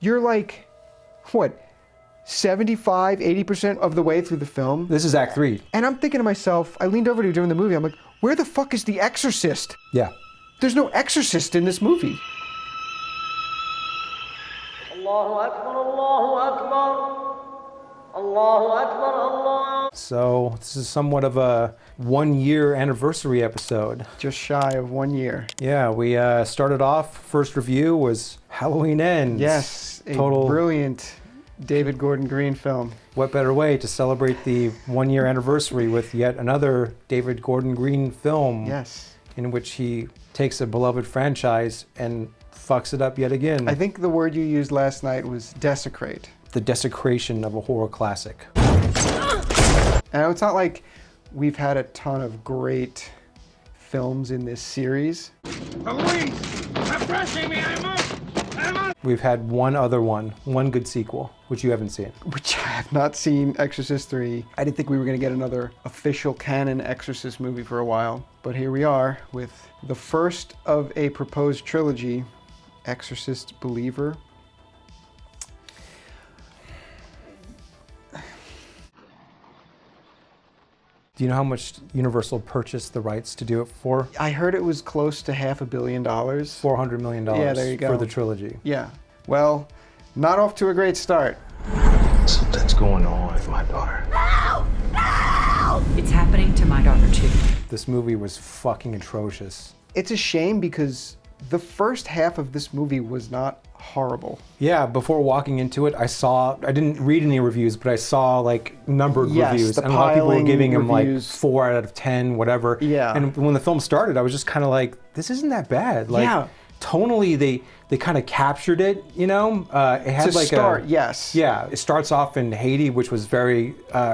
you're like, what, 75, 80% of the way through the film? This is Act 3. And I'm thinking to myself, I leaned over to you during the movie, I'm like, where the fuck is the Exorcist? Yeah. There's no Exorcist in this movie. Allahu Akbar, Allahu Akbar, Allahu Akbar, Allah. So this is somewhat of a 1-year anniversary episode. Just shy of 1 year. Yeah, we started off, first review was Halloween Ends. Yes, a Total brilliant David Gordon Green film. What better way to celebrate the 1-year anniversary with yet another David Gordon Green film? Yes. In which he takes a beloved franchise and fucks it up yet again. I think the word you used last night was desecrate. The desecration of a horror classic. And it's not like we've had a ton of great films in this series. Police! Stop rushing me! I'm up! We've had one good sequel, which you haven't seen. Which I have not seen, Exorcist 3. I didn't think we were going to get another official canon Exorcist movie for a while. But here we are with the first of a proposed trilogy, Exorcist Believer. Do you know how much Universal purchased the rights to do it for? I heard it was close to $500 million. $400 million Yeah, there you go. For the trilogy. Yeah. Well, not off to a great start. Something's going on with my daughter. No! No! It's happening to my daughter too. This movie was fucking atrocious. It's a shame because the first half of this movie was not horrible. Yeah, before walking into it, I didn't read any reviews, but I saw like numbered reviews. And a lot of people were giving him like 4 out of 10, whatever. Yeah. And when the film started, I was just kind of like, this isn't that bad. Like, yeah. Tonally, they kind of captured it, you know? It had to like start, a... yes. Yeah, it starts off in Haiti, which was very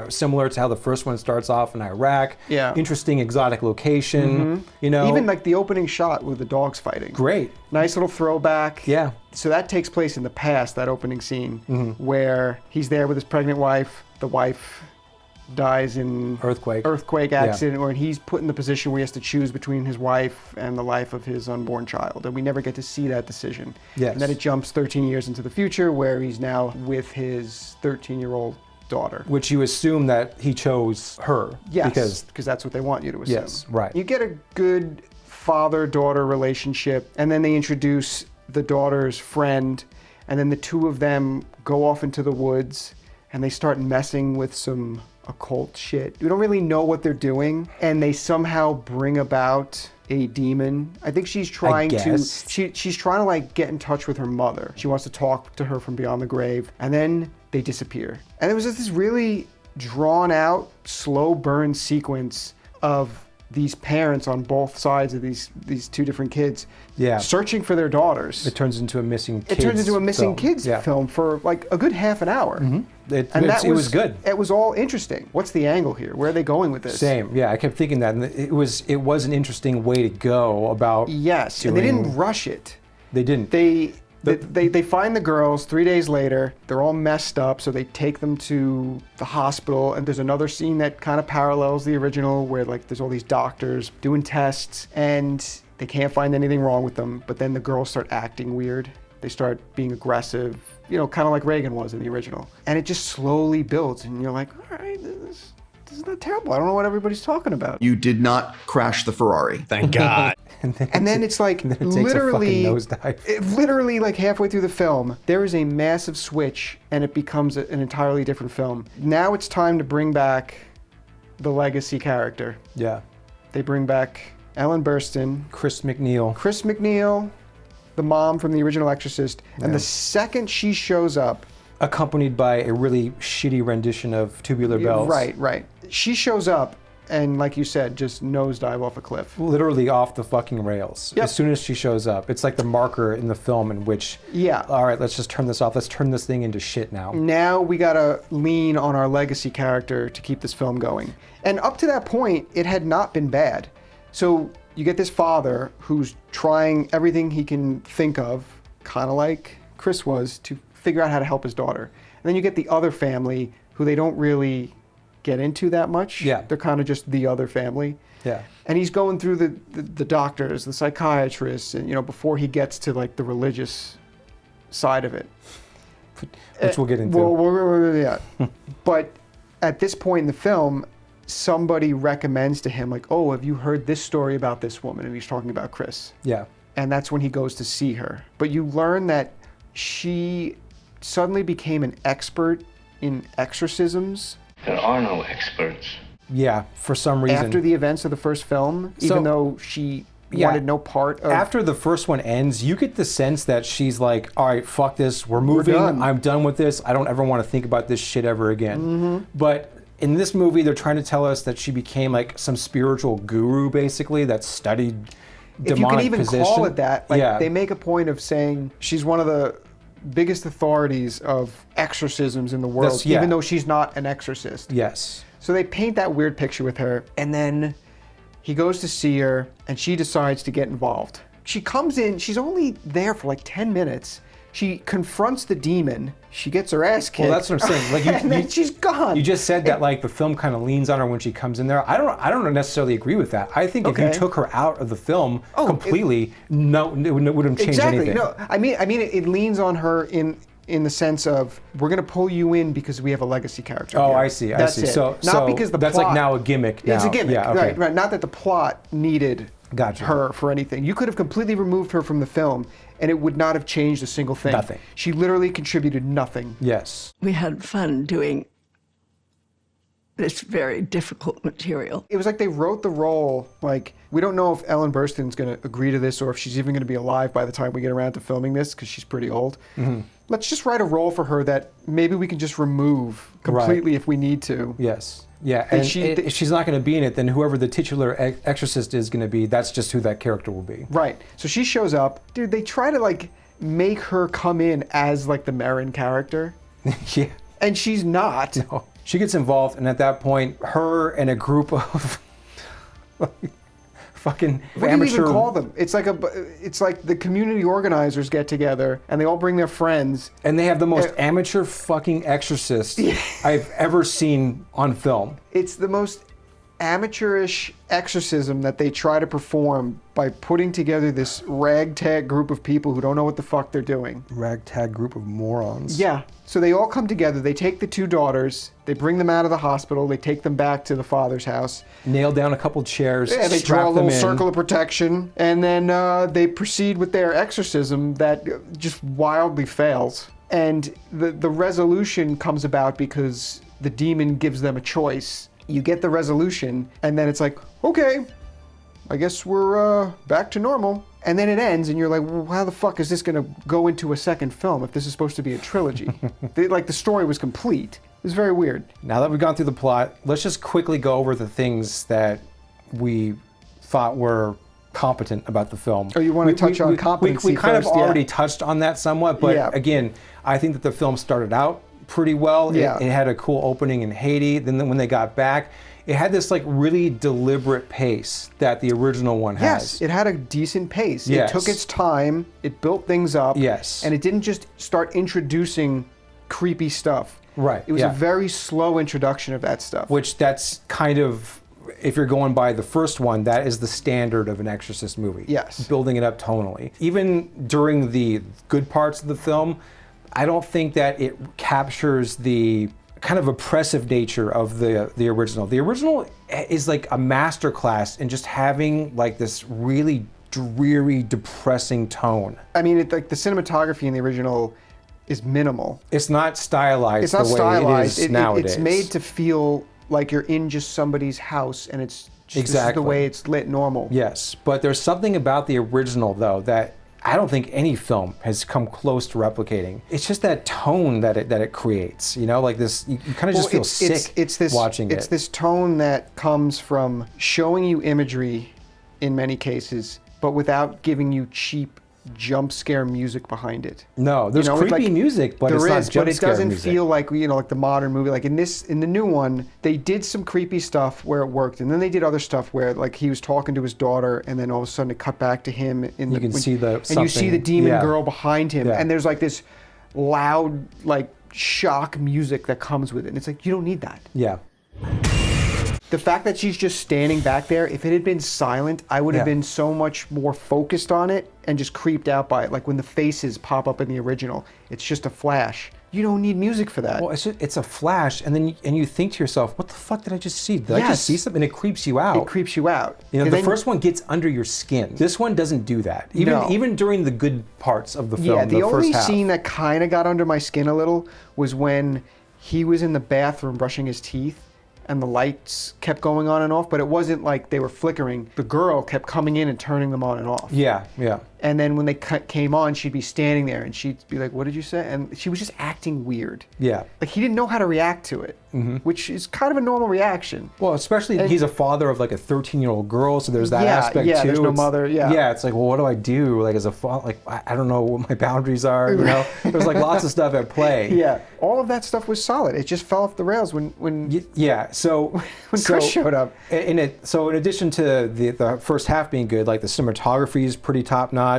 similar to how the first one starts off in Iraq. Yeah. Interesting exotic location, you know? Even like the opening shot with the dogs fighting. Great. Nice little throwback. Yeah. So that takes place in the past, that opening scene, where he's there with his pregnant wife. The wife dies in earthquake accident, or he's put in the position where he has to choose between his wife and the life of his unborn child, and we never get to see that decision. Yes. And then it jumps 13 years into the future, where he's now with his 13-year-old daughter. Which you assume that he chose her. Yes, because that's what they want you to assume. Yes, right. You get a good father-daughter relationship, and then they introduce the daughter's friend, and then the two of them go off into the woods, and they start messing with some occult shit. We don't really know what they're doing, and they somehow bring about a demon. I think she's trying she's trying to like get in touch with her mother. She wants to talk to her from beyond the grave, and then they disappear. And there was just this really drawn out, slow burn sequence of these parents on both sides of these two different kids searching for their daughters. It turns into a missing kids It turns into a missing film. kids film for like a good half an hour. It was good. It was all interesting. What's the angle here? Where are they going with this? Same. Yeah, I kept thinking that, and it was an interesting way to go about. Yes, and they didn't rush it. They didn't. They find the girls 3 days later. They're all messed up, so they take them to the hospital. And there's another scene that kind of parallels the original, where like there's all these doctors doing tests, and they can't find anything wrong with them. But then the girls start acting weird. They start being aggressive, you know, kind of like Reagan was in the original. And it just slowly builds, and you're like, all right, this is not terrible. I don't know what everybody's talking about. You did not crash the Ferrari. Thank God. And then it's like literally like halfway through the film, there is a massive switch and it becomes an entirely different film. Now it's time to bring back the legacy character. Yeah. They bring back Ellen Burstyn. Chris McNeil, the mom from the original Exorcist. And the second she shows up, accompanied by a really shitty rendition of Tubular Bells. Right. She shows up, and like you said, just nosedive off a cliff. Literally off the fucking rails. Yep. As soon as she shows up. It's like the marker in the film in which, all right, let's just turn this off. Let's turn this thing into shit now. Now we gotta lean on our legacy character to keep this film going. And up to that point, it had not been bad. So you get this father who's trying everything he can think of, kind of like Chris was, to figure out how to help his daughter. And then you get the other family who they don't really get into that much. Yeah. They're kind of just the other family. Yeah. And he's going through the doctors, the psychiatrists, and you know, before he gets to like the religious side of it. which we'll get into. Yeah. But at this point in the film, somebody recommends to him, like, oh, have you heard this story about this woman? And he's talking about Chris. Yeah. And that's when he goes to see her. But you learn that she suddenly became an expert in exorcisms. There are no experts. Yeah, for some reason. After the events of the first film, even though she wanted no part of... After the first one ends, you get the sense that she's like, all right, fuck this, we're moving, I'm done with this, I don't ever want to think about this shit ever again. Mm-hmm. But in this movie, they're trying to tell us that she became like some spiritual guru, basically, that studied demonic if you can even possession. call it that, like, they make a point of saying she's one of the biggest authorities of exorcisms in the world, even though she's not an exorcist. Yes. So they paint that weird picture with her, and then he goes to see her, and she decides to get involved. She comes in, she's only there for like 10 minutes. She confronts the demon. She gets her ass kicked. Well, that's what I'm saying. Like, and then she's gone. You just said that like the film kind of leans on her when she comes in there. I don't necessarily agree with that. I think if you took her out of the film completely, it wouldn't change anything. No, I mean it leans on her in the sense of, we're going to pull you in because we have a legacy character. Oh, here. I see. That's it. So not because the that's plot, like now a gimmick. Now. It's a gimmick, yeah, okay. right? Not that the plot needed Gotcha. her for anything. You could have completely removed her from the film, and it would not have changed a single thing. Nothing. She literally contributed nothing. Yes. We had fun doing this very difficult material. It was like they wrote the role, like, we don't know if Ellen Burstyn's going to agree to this or if she's even going to be alive by the time we get around to filming this, because she's pretty old. Mm-hmm. Let's just write a role for her that maybe we can just remove completely if we need to. Yes. Yeah, and if she's not going to be in it, then whoever the titular exorcist is going to be, that's just who that character will be. Right. So she shows up. Dude, they try to, like, make her come in as, like, the Marin character. Yeah. And she's not. No. She gets involved, and at that point, her and a group of fucking what amateur... do you even call them? It's like the community organizers get together, and they all bring their friends. And they have the most amateur fucking exorcist I've ever seen on film. It's the most amateurish exorcism that they try to perform by putting together this ragtag group of people who don't know what the fuck they're doing. Ragtag group of morons. Yeah. So they all come together, they take the two daughters, they bring them out of the hospital, they take them back to the father's house. Nail down a couple chairs, they strap draw a little them in. circle of protection, and then they proceed with their exorcism that just wildly fails. And the resolution comes about because the demon gives them a choice. You get the resolution, and then it's like, okay, I guess we're back to normal. And then it ends, and you're like, well, how the fuck is this going to go into a second film if this is supposed to be a trilogy? The story was complete. It was very weird. Now that we've gone through the plot, let's just quickly go over the things that we thought were competent about the film. Oh, you want to touch on competency We kind first, of already touched on that somewhat, but again, I think that the film started out pretty well. Yeah. It had a cool opening in Haiti. Then when they got back, it had this like really deliberate pace that the original one has. Yes, it had a decent pace. Yes. It took its time, it built things up. Yes. And it didn't just start introducing creepy stuff. Right. It was a very slow introduction of that stuff. Which that's kind of, if you're going by the first one, that is the standard of an Exorcist movie. Yes. Building it up tonally. Even during the good parts of the film, I don't think that it captures the kind of oppressive nature of the original. The original is like a masterclass in just having like this really dreary, depressing tone. I mean, like the cinematography in the original is minimal. It's not stylized. It's not the way stylized. it is nowadays. It's made to feel like you're in just somebody's house, and it's just exactly this is the way it's lit normal. Yes, but there's something about the original though that I don't think any film has come close to replicating. It's just that tone that it creates, you know, like this, you kind of just feel sick watching it. It's this tone that comes from showing you imagery in many cases, but without giving you cheap jump scare music behind it. No, there's creepy music, but it's not jump scare music. But it doesn't feel like, you know, like the modern movie. Like in the new one, they did some creepy stuff where it worked, and then they did other stuff where like he was talking to his daughter, and then all of a sudden it cut back to him, and you see the demon girl behind him, and there's like this loud like shock music that comes with it, and it's like, you don't need that. Yeah. The fact that she's just standing back there, if it had been silent, I would have been so much more focused on it and just creeped out by it. Like when the faces pop up in the original, it's just a flash. You don't need music for that. Well, it's a flash, and then you think to yourself, what the fuck did I just see? Did I just see something? And it creeps you out. It creeps you out. You know, the first one gets under your skin. This one doesn't do that. Even during the good parts of the film, yeah, the only first half. scene that kind of got under my skin a little was when he was in the bathroom brushing his teeth, and the lights kept going on and off, but it wasn't like they were flickering. The girl kept coming in and turning them on and off. Yeah. And then when they came on, she'd be standing there and she'd be like, what did you say? And she was just acting weird. Yeah. Like he didn't know how to react to it, which is kind of a normal reaction. Well, especially he's a father of like a 13-year-old girl, so there's that aspect too. Yeah, there's no mother, Yeah, it's like, well, what do I do? Like as a father, like I don't know what my boundaries are, you know? There's like lots of stuff at play. Yeah, all of that stuff was solid. It just fell off the rails when Chris showed up. In addition to the first half being good, like the cinematography is pretty top notch.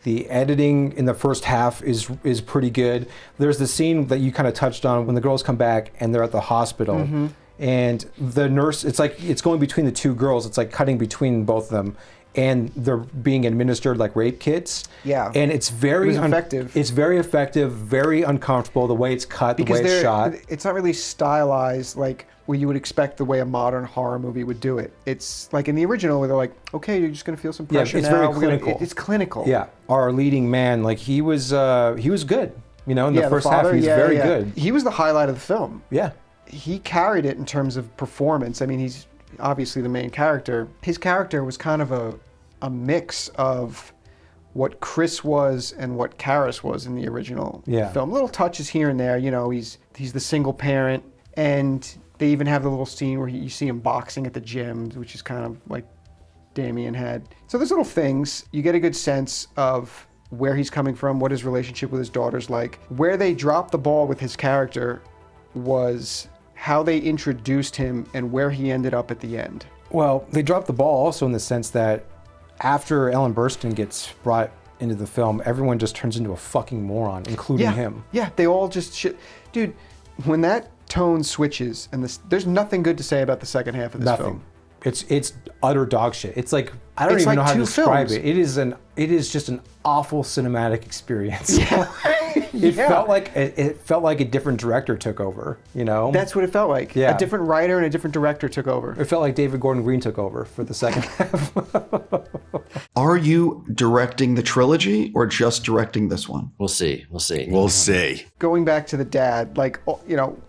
The editing in the first half is pretty good. There's the scene that you kind of touched on when the girls come back and they're at the hospital, and the nurse, it's going between the two girls. It's like cutting between both of them, and they're being administered like rape kits. Yeah. And it's very effective. It's very effective, very uncomfortable, the way it's cut, because the way it's shot. It's not really stylized like where you would expect the way a modern horror movie would do it. It's like in the original where they're like, okay, you're just gonna feel some pressure it's now. very clinical. It's clinical. Yeah. Our leading man, like he was good. You know, in the first half, he was very good. He was the highlight of the film. Yeah. He carried it in terms of performance. I mean, he's obviously the main character. His character was kind of a mix of what Chris was and what Karis was in the original film. Little touches here and there. You know, he's the single parent, and they even have the little scene where you see him boxing at the gym, which is kind of like Damien had. So there's little things. You get a good sense of where he's coming from, what his relationship with his daughter's like. Where they dropped the ball with his character was how they introduced him and where he ended up at the end. Well, they dropped the ball also in the sense that after Ellen Burstyn gets brought into the film, everyone just turns into a fucking moron, including him. Yeah, they all just shit. Dude, when that tone switches and there's nothing good to say about the second half of this film. It's utter dog shit. It's like, I don't even know how to describe it. It is just an awful cinematic experience. Yeah. It felt like a different director took over, you know? That's what it felt like. Yeah. A different writer and a different director took over. It felt like David Gordon Green took over for the second half. Are you directing the trilogy or just directing this one? We'll see. Going back to the dad, like, you know,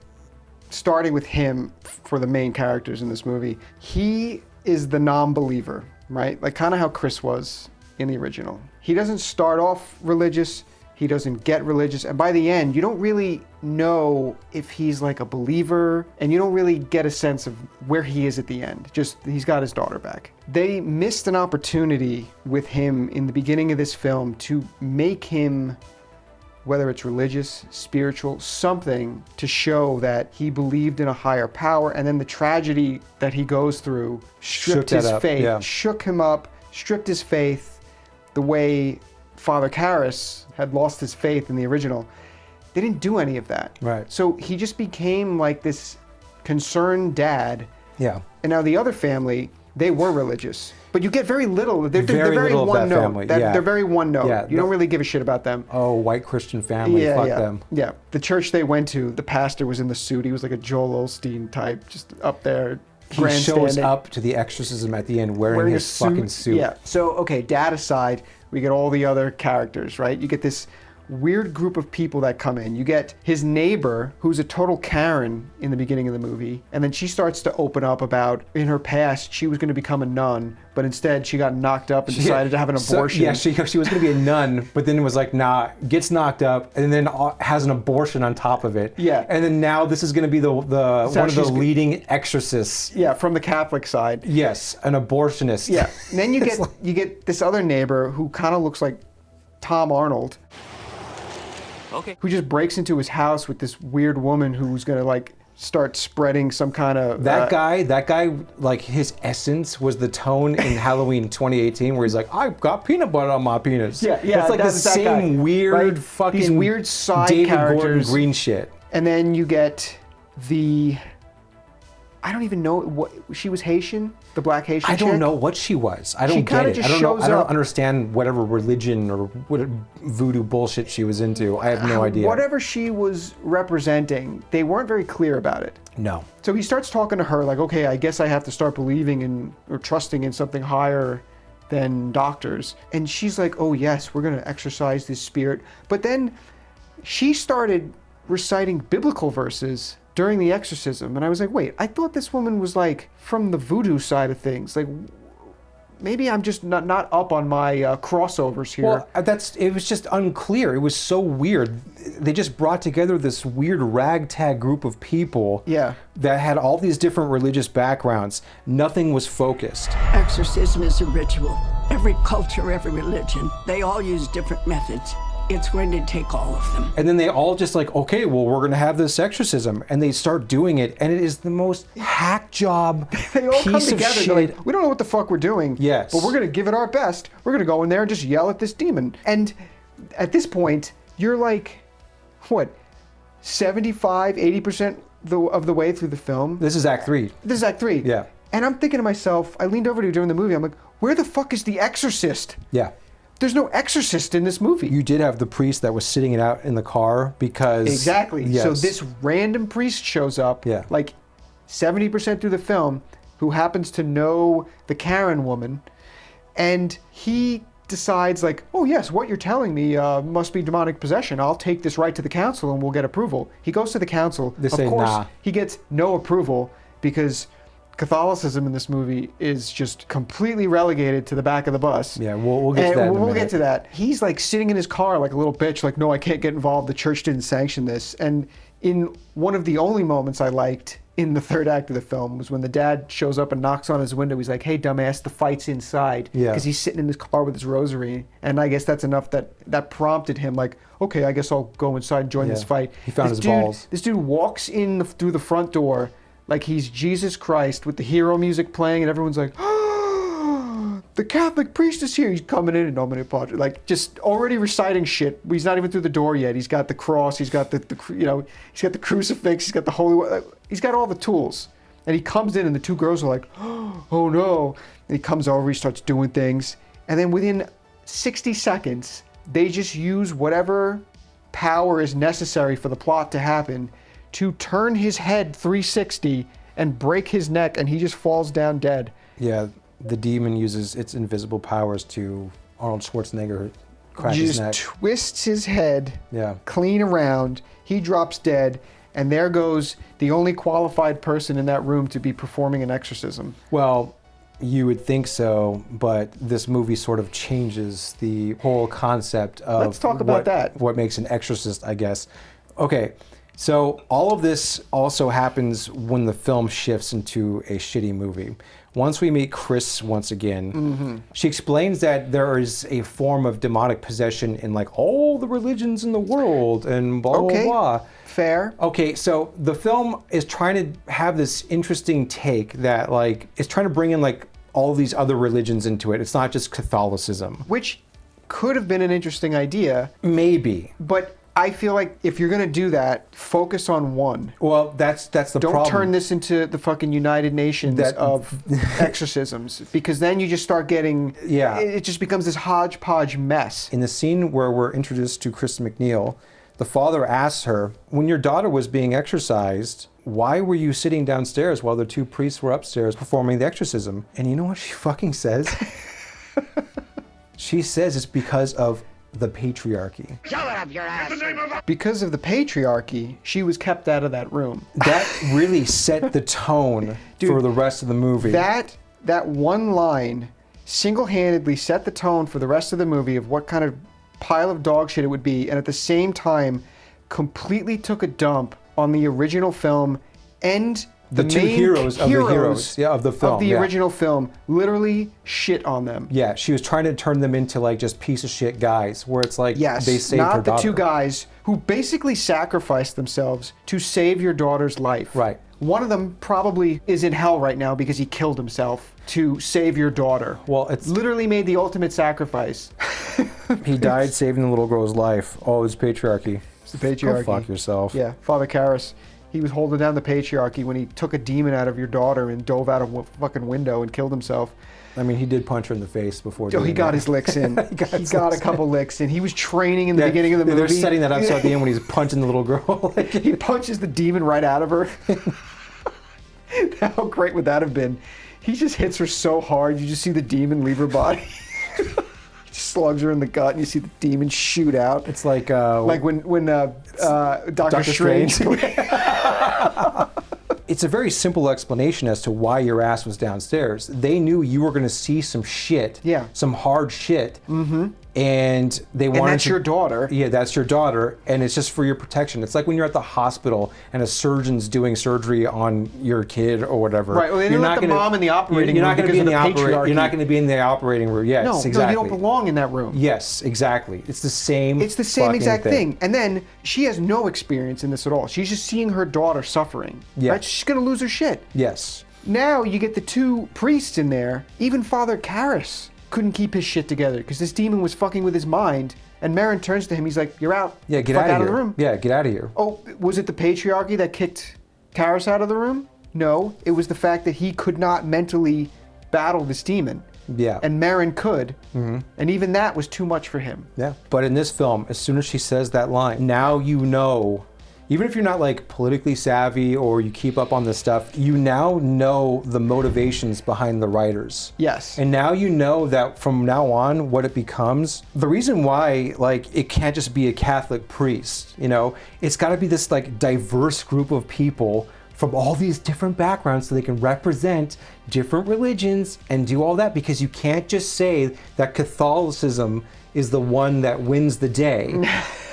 starting with him for the main characters in this movie, he is the non-believer, right? Like kind of how Chris was in the original. He doesn't start off religious, he doesn't get religious, and by the end, you don't really know if he's like a believer, and you don't really get a sense of where he is at the end. Just, he's got his daughter back. They missed an opportunity with him in the beginning of this film to make him, whether it's religious, spiritual, something to show that he believed in a higher power, and then the tragedy that he goes through stripped his faith, shook him up, stripped his faith, the way Father Karras had lost his faith in the original. They didn't do any of that. Right. So he just became like this concerned dad. Yeah. And now the other family, they were religious. But you get very little. They're very little one of that note. family. They're very one note. Yeah, you don't really give a shit about them. Oh, white Christian family, fuck them. Yeah. The church they went to, the pastor was in the suit. He was like a Joel Osteen type, just up there. He shows up to the exorcism at the end wearing his fucking suit. Yeah. So, okay, dad aside, we get all the other characters, right? You get this weird group of people that come in. You get his neighbor, who's a total Karen in the beginning of the movie, and then she starts to open up about, in her past, she was going to become a nun, but instead she got knocked up and decided to have an abortion. She was going to be a nun, but then it was like, nah, gets knocked up, and then has an abortion on top of it. Yeah. And then now this is going to be the one of the leading exorcists. Yeah, from the Catholic side. Yes, an abortionist. Yeah. And then you get this other neighbor who kind of looks like Tom Arnold. Okay. Who just breaks into his house with this weird woman who's gonna like start spreading some kind of that guy, like his essence was the tone in Halloween 2018 where he's like, I've got peanut butter on my penis. Yeah. It's like the same weird, right? Fucking these weird side David characters. Gordon Green shit. And then you get I don't even know what she was Haitian, the black Haitian. I don't chick? know what she was. I don't She get kinda it. just I don't know. shows I don't up. understand whatever religion or what voodoo bullshit she was into. I have no idea. Whatever she was representing, they weren't very clear about it. No. So he starts talking to her like, okay, I guess I have to start believing in or trusting in something higher than doctors. And she's like, oh yes, we're gonna exorcise this spirit. But then she started reciting biblical verses during the exorcism. And I was like, wait, I thought this woman was like from the voodoo side of things. Like, maybe I'm just not up on my crossovers here. Well, it was just unclear. It was so weird. They just brought together this weird ragtag group of people Yeah. that had all these different religious backgrounds. Nothing was focused. Exorcism is a ritual. Every culture, every religion, they all use different methods. It's going to take all of them. And then they all just like, okay, well, we're going to have this exorcism. And they start doing it. And it is the most hack job They all come piece of together. shit. They're like, we don't know what the fuck we're doing. Yes. But we're going to give it our best. We're going to go in there and just yell at this demon. And at this point, you're like, what, 75, 80% of the way through the film? This is Act 3. This is Act 3. Yeah. And I'm thinking to myself, I leaned over to you during the movie, I'm like, where the fuck is the exorcist? Yeah. There's no exorcist in this movie. You did have the priest that was sitting it out in the car because... Exactly. Yes. So this random priest shows up, Yeah. like 70% through the film, who happens to know the Karen woman, and he decides like, oh yes, what you're telling me must be demonic possession. I'll take this right to the council and we'll get approval. He goes to the council. They of say course, nah. he gets no approval because Catholicism in this movie is just completely relegated to the back of the bus. Yeah, we'll get to And that in a we'll minute. get to that. He's like sitting in his car like a little bitch, like, no, I can't get involved. The church didn't sanction this. And in one of the only moments I liked in the third act of the film was when the dad shows up and knocks on his window. He's like, hey, dumbass, the fight's inside. Yeah. Because he's sitting in his car with his rosary. And I guess that's enough that prompted him like, okay, I guess I'll go inside and join Yeah. this fight. He found This his dude- balls. This dude walks in through the front door like he's Jesus Christ with the hero music playing, and everyone's like, oh, the Catholic priest is here. He's coming in and Domine Padre. Like, just already reciting shit. He's not even through the door yet. He's got the cross. He's got he's got the crucifix. He's got the holy. He's got all the tools. And he comes in, and the two girls are like, oh no. And he comes over. He starts doing things, and then within 60 seconds, they just use whatever power is necessary for the plot to happen to turn his head 360 and break his neck, and he just falls down dead. Yeah, the demon uses its invisible powers to Arnold Schwarzenegger crack He his just neck. twists his head Yeah. clean around. He drops dead, and there goes the only qualified person in that room to be performing an exorcism. Well, you would think so, but this movie sort of changes the whole concept of Let's talk about that. What makes an exorcist, I guess. Okay, so all of this also happens when the film shifts into a shitty movie. Once we meet Chris once again, she explains that there is a form of demonic possession in like all the religions in the world and blah, Okay, blah, blah. fair. Okay, so the film is trying to have this interesting take that like it's trying to bring in like all these other religions into it. It's not just Catholicism. Which could have been an interesting idea, Maybe. but I feel like if you're gonna do that, focus on one. Well, that's the Don't problem. turn this into the fucking United Nations of exorcisms, because then you just start getting, Yeah. it just becomes this hodgepodge mess. In the scene where we're introduced to Kristen McNeil, the father asks her, when your daughter was being exorcised, why were you sitting downstairs while the two priests were upstairs performing the exorcism? And you know what she fucking says? She says it's because of the patriarchy. Because of the patriarchy, she was kept out of that room. That really set the tone Dude, for the rest of the movie. That one line single-handedly set the tone for the rest of the movie of what kind of pile of dog shit it would be, and at the same time completely took a dump on the original film and The two main heroes of the heroes, yeah, of the film, of the yeah. original film, literally shit on them. Yeah, she was trying to turn them into like just piece of shit guys, where it's like Yes, they saved her not the daughter. two guys who basically sacrificed themselves to save your daughter's life. Right. One of them probably is in hell right now because he killed himself to save your daughter. Well, it's Literally made the ultimate sacrifice. he died saving the little girl's life. Oh, it's patriarchy. It's the patriarchy. Go fuck yourself. Yeah, Father Karras. he was holding down the Patriarchy when he took a demon out of your daughter and dove out of a fucking window and killed himself. I mean, he did punch her in the face before. Oh, he got his licks in. he got a couple licks in. He was training in the beginning of the movie. They're setting that up so at the end when he's punching the little girl. He punches the demon right out of her. How great would that have been? He just hits her so hard, you just see the demon leave her body. He just slugs her in the gut, and you see the demon shoot out. It's like when Doctor Strange. It's a very simple explanation as to why your ass was downstairs. They knew you were going to see some shit, some hard shit, and they wanted. And that's your daughter. Yeah, that's your daughter, and it's just for your protection. It's like when you're at the hospital and a surgeon's doing surgery on your kid or whatever. Right. Well, they didn't let the mom in the operating room. You're not going to be in the Patriarchy. You're not going to be in the operating room. Yes, no, exactly. No, you don't belong in that room. Yes, exactly. It's the same. It's the same exact thing. And then she has no experience in this at all. She's just seeing her daughter suffering. Yeah. Right? She's going to lose her shit. Yes. Now you get the two priests in there. Even Father Karras couldn't keep his shit together because this demon was fucking with his mind. And Marin turns to him. He's like, "You're out. Yeah, get out of of here. the room." Yeah, get out of here. Oh, was it the Patriarchy that kicked Karras out of the room? No, it was the fact that he could not mentally battle this demon. Yeah. And Marin could. And even that was too much for him. Yeah. But in this film, as soon as she says that line, now you know, even if you're not like politically savvy or you keep up on this stuff, you now know the motivations behind the writers. Yes. And now you know that from now on, what it becomes, the reason why like it can't just be a Catholic priest, you know, it's got to be this like diverse group of people from all these different backgrounds so they can represent different religions and do all that, because you can't just say that Catholicism is the one that wins the day.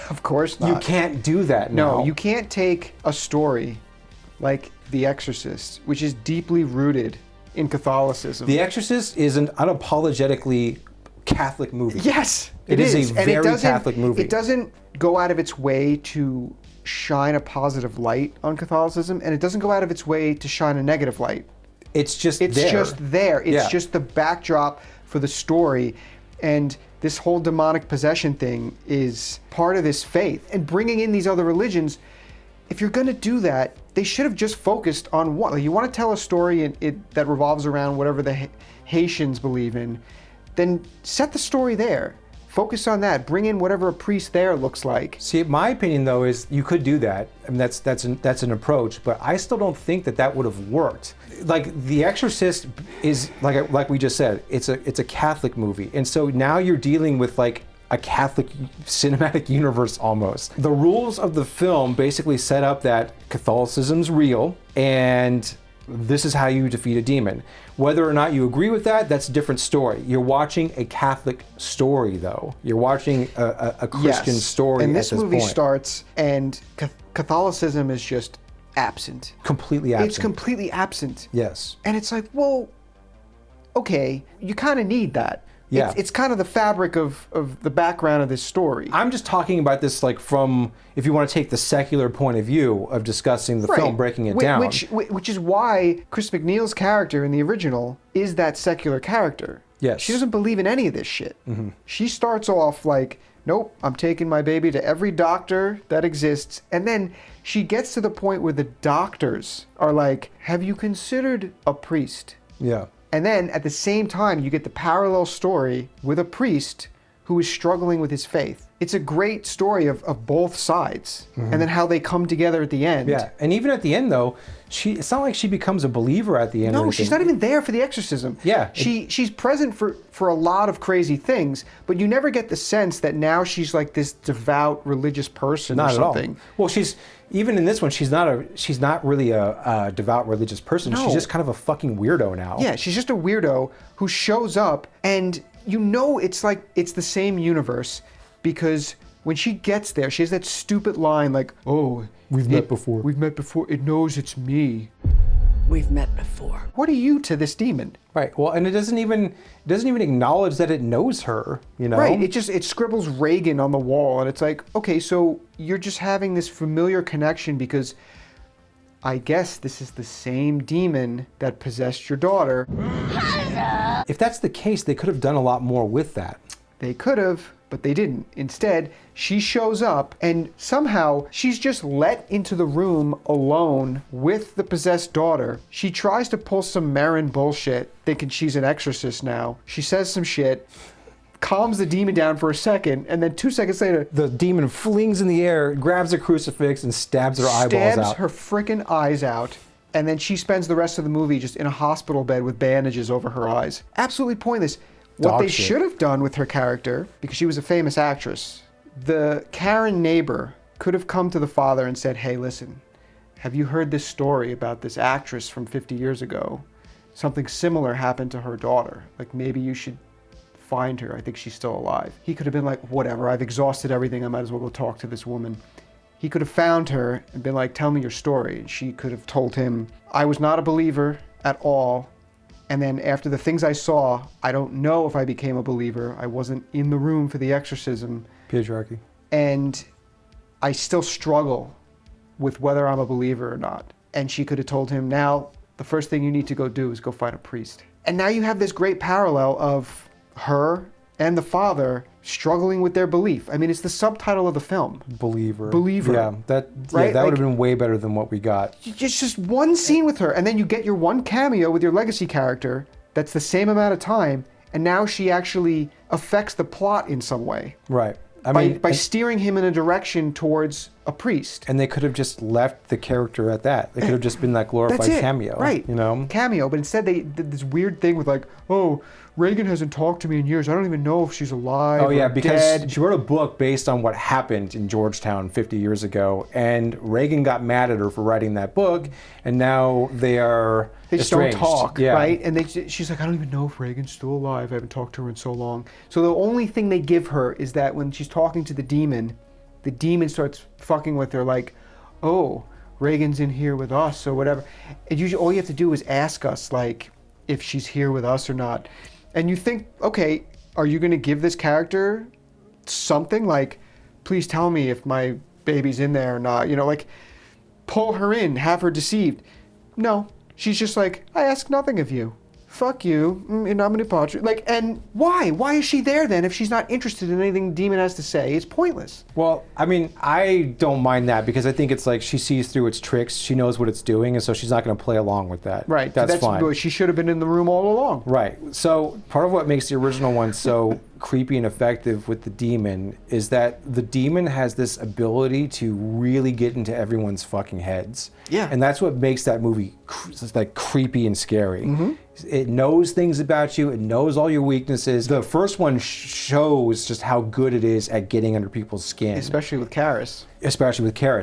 Of course not. You can't do that now. No, you can't take a story like The Exorcist, which is deeply rooted in Catholicism. The Exorcist is an unapologetically Catholic movie. Yes, it is a very Catholic movie. It doesn't go out of its way to shine a positive light on Catholicism, and it doesn't go out of its way to shine a negative light. It's just It's there. just there. It's Yeah. just the backdrop for the story. And this whole demonic possession thing is part of this faith. And bringing in these other religions, if you're going to do that, they should have just focused on one. Like, you want to tell a story that revolves around whatever the Haitians believe in, then set the story there. Focus on that. Bring in whatever a priest there looks like. See, my opinion though is you could do that. I mean, that's an approach, but I still don't think that would have worked. Like The Exorcist is like we just said, it's a Catholic movie, and so now you're dealing with like a Catholic cinematic universe almost. The rules of the film basically set up that Catholicism's real, and this is how you defeat a demon. Whether or not you agree with that, that's a different story. You're watching a Catholic story, though. You're watching a Christian story. And this at this movie point. starts, and Catholicism is just absent. Completely absent. It's completely absent. Yes. And it's like, well, okay, you kind of need that. Yeah. It's kind of the fabric of the background of this story. I'm just talking about this like from, if you want to take the secular point of view of discussing the film, breaking it down. Which is why Chris McNeil's character in the original is that secular character. Yes. She doesn't believe in any of this shit. She starts off like, nope, I'm taking my baby to every doctor that exists. And then she gets to the point where the doctors are like, have you considered a priest? Yeah. And then at the same time, you get the parallel story with a priest who is struggling with his faith. It's a great story of both sides, and then how they come together at the end. Yeah, and even at the end though, it's not like she becomes a believer at the end. No, she's not even there for the exorcism. Yeah. She's present for a lot of crazy things, but you never get the sense that now she's like this devout religious person Not or something. at all. Well, even in this one, she's not really a devout religious person. No. She's just kind of a fucking weirdo now. Yeah, she's just a weirdo who shows up, and you know it's like it's the same universe, because when she gets there, she has that stupid line like, "Oh, We've met before. We've met before. It knows it's me." We've met before. What are you to this demon? Right. Well, and it doesn't even acknowledge that it knows her. You know. Right. It scribbles Reagan on the wall, and it's like, okay, so you're just having this familiar connection because I guess this is the same demon that possessed your daughter. If that's the case, they could have done a lot more with that. They could have, But they didn't. Instead, she shows up and somehow she's just let into the room alone with the possessed daughter. She tries to pull some Marin bullshit, thinking she's an exorcist now. She says some shit, calms the demon down for a second, and then 2 seconds later, the demon flings in the air, grabs a crucifix, and stabs her eyeballs out. Stabs her freaking eyes out. And then she spends the rest of the movie just in a hospital bed with bandages over her eyes. Absolutely pointless. What they should have done with her character, because she was a famous actress, the Karen neighbor could have come to the father and said, hey, listen, have you heard this story about this actress from 50 years ago? Something similar happened to her daughter. Like, maybe you should find her. I think she's still alive. He could have been like, whatever, I've exhausted everything. I might as well go talk to this woman. He could have found her and been like, tell me your story. And she could have told him, I was not a believer at all. And then after the things I saw, I don't know if I became a believer. I wasn't in the room for the exorcism. Patriarchy. And I still struggle with whether I'm a believer or not. And she could have told him, now, the first thing you need to go do is go find a priest. And now you have this great parallel of her and the father struggling with their belief. I mean, it's the subtitle of the film. Believer. Right? That would have been way better than what we got. It's just one scene with her, and then you get your one cameo with your legacy character that's the same amount of time, and now she actually affects the plot in some way. Right. By steering him in a direction towards a priest. And they could have just left the character at that. They could have just been that glorified cameo. Right. You know? Cameo, but instead they did this weird thing with like, oh, Reagan hasn't talked to me in years. I don't even know if she's alive. Oh yeah, or because dead. she wrote a book based on what happened in Georgetown 50 years ago, and Reagan got mad at her for writing that book, and now they just don't estranged. talk, yeah. right? And she's like, I don't even know if Reagan's still alive. I haven't talked to her in so long. So the only thing they give her is that when she's talking to the demon starts fucking with her like, oh, Reagan's in here with us or whatever. And usually all you have to do is ask us like if she's here with us or not. And you think, okay, are you going to give this character something like, please tell me if my baby's in there or not? You know, like pull her in, have her deceived. No, she's just like, I ask nothing of you. Fuck you, in nomine Patri. Like, and why? Why is she there then if she's not interested in anything the demon has to say? It's pointless. Well, I mean, I don't mind that because I think it's like she sees through its tricks. She knows what it's doing, and so she's not going to play along with that. Right. That's fine. She should have been in the room all along. Right. So part of what makes the original one so creepy and effective with the demon is that the demon has this ability to really get into everyone's fucking heads. Yeah. And that's what makes that movie like creepy and scary. Mm-hmm. It knows things about you. It knows all your weaknesses. The first one shows just how good it is at getting under people's skin. Especially with Karras.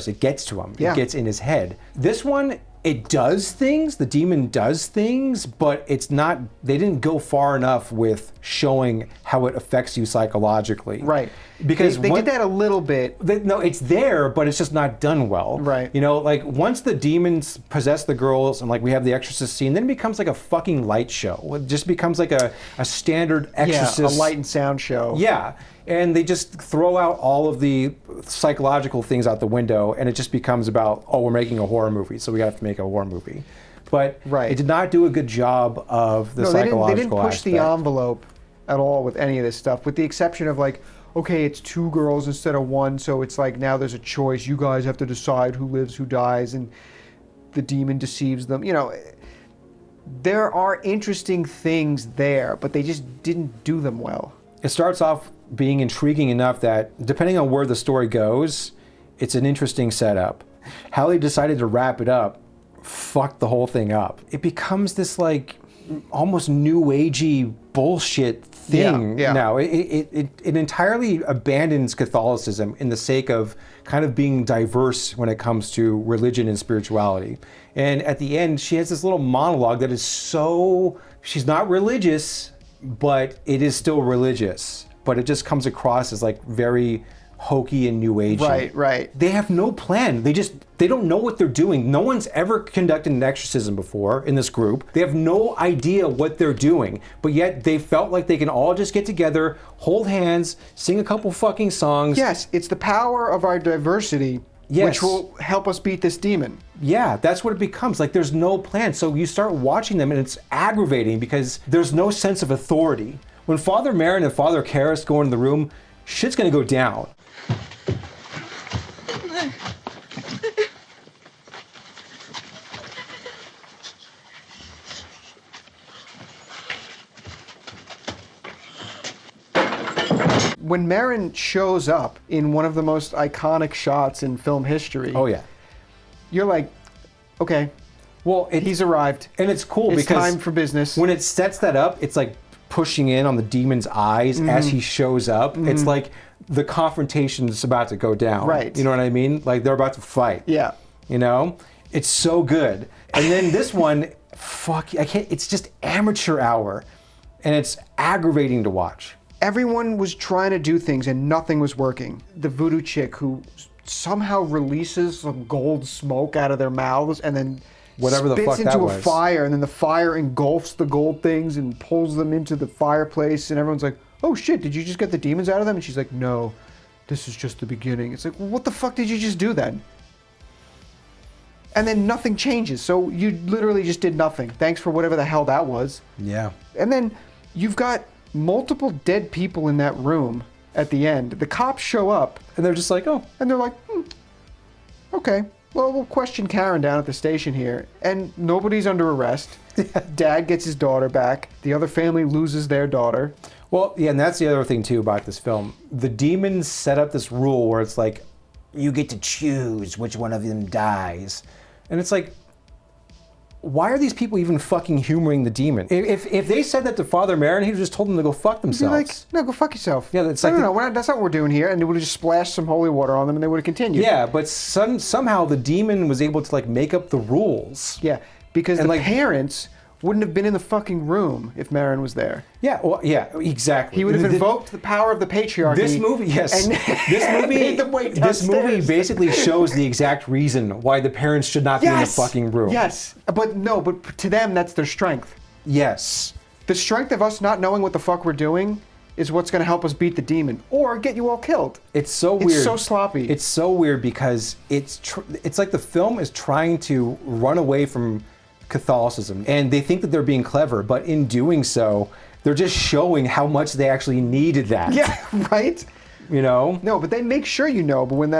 It gets to him. Yeah. It gets in his head. This one, it does things. The demon does things, but it's not, they didn't go far enough with showing how it affects you psychologically. Right. Because they did that a little bit. No, it's there, but it's just not done well. Right. You know, like once the demons possess the girls and like we have the Exorcist scene, then it becomes like a fucking light show. It just becomes like a standard Exorcist. Yeah, a light and sound show. Yeah. And they just throw out all of the psychological things out the window, and it just becomes about, oh, we're making a horror movie, so we have to make a horror movie. But it did not do a good job of the psychological they didn't push aspect. the envelope at all with any of this stuff, with the exception of like, okay, it's 2 girls instead of 1, so it's like now there's a choice. You guys have to decide who lives, who dies, and the demon deceives them. You know, there are interesting things there, but they just didn't do them well. It starts off being intriguing enough that, depending on where the story goes, it's an interesting setup. How they decided to wrap it up fucked the whole thing up. It becomes this like almost new agey bullshit thing now. It entirely abandons Catholicism in the sake of kind of being diverse when it comes to religion and spirituality. And at the end, she has this little monologue that is so, she's not religious, but it is still religious. But it just comes across as like very hokey and new agey. Right. They have no plan. They don't know what they're doing. No one's ever conducted an exorcism before in this group. They have no idea what they're doing, but yet they felt like they can all just get together, hold hands, sing a couple fucking songs. Yes, it's the power of our diversity which will help us beat this demon. Yeah, that's what it becomes. Like there's no plan. So you start watching them and it's aggravating because there's no sense of authority. When Father Marin and Father Karras go into the room, shit's gonna go down. When Marin shows up in one of the most iconic shots in film history, Oh yeah. you're like, okay, Well, he's arrived. and it's cool It's because time for business. when it sets that up, it's like pushing in on the demon's eyes as he shows up. It's like the confrontation's about to go down. Right. You know what I mean? Like they're about to fight. Yeah. You know? It's so good. And then this one, fuck, I can't, it's just amateur hour. And it's aggravating to watch. Everyone was trying to do things and nothing was working. The voodoo chick who somehow releases some gold smoke out of their mouths and then Whatever the spits fuck into that a was. fire, and then the fire engulfs the gold things and pulls them into the fireplace, and everyone's like, oh shit, did you just get the demons out of them? And she's like, no, this is just the beginning. It's like, well, what the fuck did you just do then? And then nothing changes. So you literally just did nothing. Thanks for whatever the hell that was. Yeah. And then you've got multiple dead people in that room at the end. The cops show up And they're just like, oh. and they're like, okay, well, we'll question Karen down at the station here. And nobody's under arrest. Dad gets his daughter back. The other family loses their daughter. Well, yeah, and that's the other thing too about this film. The demons set up this rule where it's like, you get to choose which one of them dies. And it's like, why are these people even fucking humoring the demon? If they said that to Father Marin, he would just told them to go fuck Be themselves. like, no, go fuck yourself. Yeah, it's no, like no, the- no, that's not what we're doing here. And they would have just splashed some holy water on them and they would have continued. Yeah, but somehow the demon was able to like make up the rules. Yeah, because And the like- parents wouldn't have been in the fucking room if Marin was there. Yeah, well, yeah, exactly. He would have invoked the power of the patriarchy. This movie, yes. And made them wait This movie downstairs. basically shows the exact reason why the parents should not be in the fucking room. Yes, but no, but to them, that's their strength. Yes. The strength of us not knowing what the fuck we're doing is what's going to help us beat the demon or get you all killed. It's so It's weird. so sloppy. It's so weird because it's like the film is trying to run away from Catholicism, and they think that they're being clever, but in doing so, they're just showing how much they actually needed that. Yeah, right? You know? No, but they make sure you know, but when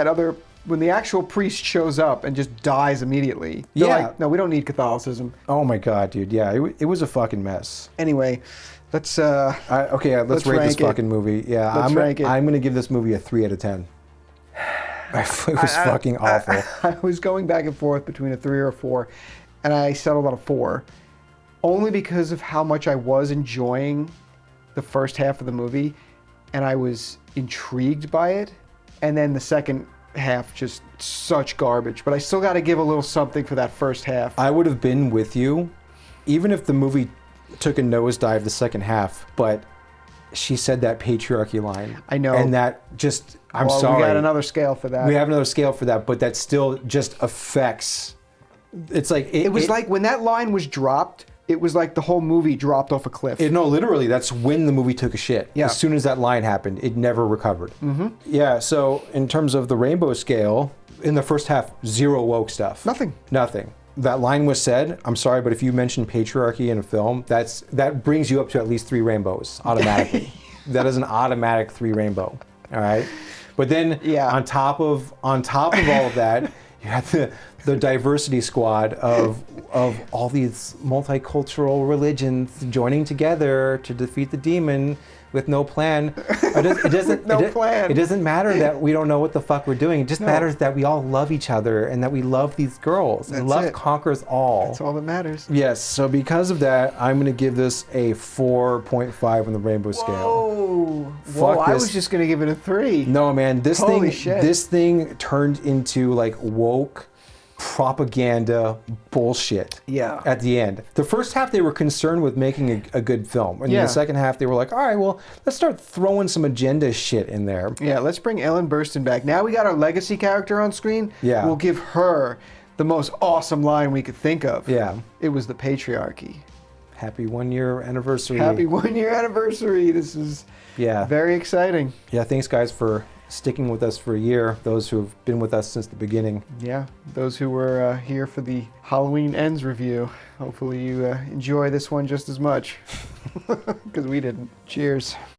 the actual priest shows up and just dies immediately, they're Yeah. like, no, we don't need Catholicism. Oh my god, dude. Yeah, it was a fucking mess. Anyway, let's Let's Let's rate this rank it. fucking movie. Yeah, Let's rank it. I'm gonna give this movie a 3 out of 10. It was fucking awful. I was going back and forth between a 3 or a 4, and I settled on a 4, only because of how much I was enjoying the first half of the movie, and I was intrigued by it, and then the second half just such garbage. But I still got to give a little something for that first half. I would have been with you, even if the movie took a nosedive the second half, but she said that patriarchy line. I know. And that just, I'm Well, sorry. we got another scale for that. We have another scale for that, but that still just affects. It's like It was like when that line was dropped, it was like the whole movie dropped off a cliff. No, literally, that's when the movie took a shit. Yeah. As soon as that line happened, it never recovered. Mm-hmm. Yeah, so in terms of the rainbow scale, in the first half, 0 woke stuff. Nothing. Nothing. That line was said, I'm sorry, but if you mention patriarchy in a film, that brings you up to at least 3 rainbows automatically. That is an automatic 3 rainbow. All right? But then Yeah. on top of all of that, you had the diversity squad of all these multicultural religions joining together to defeat the demon with no plan. It doesn't plan. It doesn't matter that we don't know what the fuck we're doing. It just matters that we all love each other and that we love these girls. And That's love it. conquers all. That's all that matters. Yes, so because of that, I'm going to give this a 4.5 on the rainbow scale. Whoa, Fuck I this. was just gonna give it a 3. No, man, Holy shit. this thing turned into like woke propaganda bullshit. Yeah. At the end, the first half they were concerned with making a good film, and Yeah. in the second half they were like, all right, well, let's start throwing some agenda shit in there. Yeah, let's bring Ellen Burstyn back. Now we got our legacy character on screen. Yeah. We'll give her the most awesome line we could think of. Yeah. It was the patriarchy. Happy 1-year anniversary. Happy 1-year anniversary. This is Yeah. very exciting. Yeah. Thanks, guys, for sticking with us for a year. Those who have been with us since the beginning. Yeah, those who were here for the Halloween Ends review, hopefully you enjoy this one just as much, because we didn't. Cheers.